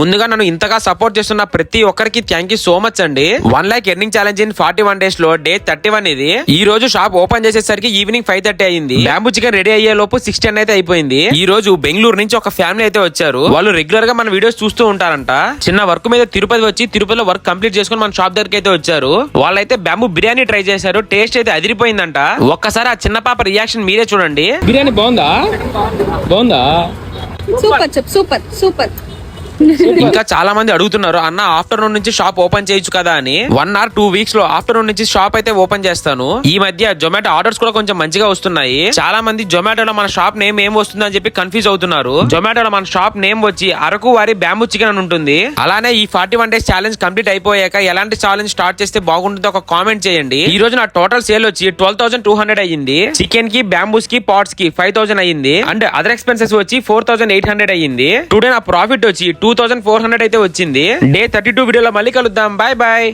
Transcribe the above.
ముందుగా నన్ను ఇంతగా సపోర్ట్ చేస్తున్న ప్రతి ఒక్కరికి థ్యాంక్ యూ సో మచ్ అండి. 1 lakh earning challenge in 41 days లో డే 31 ఇది. ఈ రోజు షాప్ ఓపెన్ చేసేసరికి ఈవినింగ్ 5:30 అయింది. బ్యాంబూ చికెన్ రెడీ అయ్యే లోపు 6:10 అయితే అయిపోయింది. ఈ రోజు బెంగళూరు నుంచి ఒక ఫ్యామిలీ అయితే వచ్చారు. వాళ్ళు రెగ్యులర్ గా మన వీడియోస్ చూస్తూ ఉంటారంట. చిన్న వర్క్ మీద తిరుపతి వచ్చి తిరుపతిలో వర్క్ కంప్లీట్ చేసుకుని మన షాప్ దగ్గరికి అయితే వచ్చారు. వాళ్ళైతే బ్యాంబూ బిర్యానీ ట్రై చేశారు. టేస్ట్ అయితే అదిరిపోయిందంట. ఒక్కసారి ఆ చిన్న పాప రియాక్షన్ మీరే చూడండి. బిర్యానీ బాగుందా? Super super super. ఇంకా చాలా మంది అడుగుతున్నారు, అన్న ఆఫ్టర్నూన్ నుంచి షాప్ ఓపెన్ చేయొచ్చు కదా అని. 1 or 2 weeks లో ఆఫ్టర్నూన్ నుంచి షాప్ అయితే ఓపెన్ చేస్తాను. ఈ మధ్య జొమాటో ఆర్డర్స్ కూడా కొంచెం మంచిగా వస్తున్నాయి. చాలా మంది జొమాటోలో మన షాప్ నేమ్ ఏం వస్తుంది అని చెప్పి కన్ఫ్యూజ్ అవుతున్నారు. జొమాటోలో మన షాప్ నేమ్ వచ్చి అరకు వారి బ్యాంబూ చికెన్ అని ఉంటుంది. అలానే ఈ 41 days ఛాలెంజ్ కంప్లీట్ అయిపోయాక ఎలాంటి ఛాలెంజ్ స్టార్ట్ చేస్తే బాగుంటుందో ఒక కామెంట్ చేయండి. ఈ రోజు నా టోటల్ సేల్ వచ్చి 12,200 అయ్యింది. చికెన్ కి, బ్యాంబూస్ కి, పాట్స్ కి 5,000 అయ్యింది. అండ్ అదర్ ఎక్స్పెన్సెస్ వచ్చి 4,800 అయ్యింది. టుడే నా ప్రాఫిట్ వచ్చి 2,400 అయితే వచ్చింది. డే 32 వీడియోలో మళ్ళీ కలుద్దాం. Bye bye.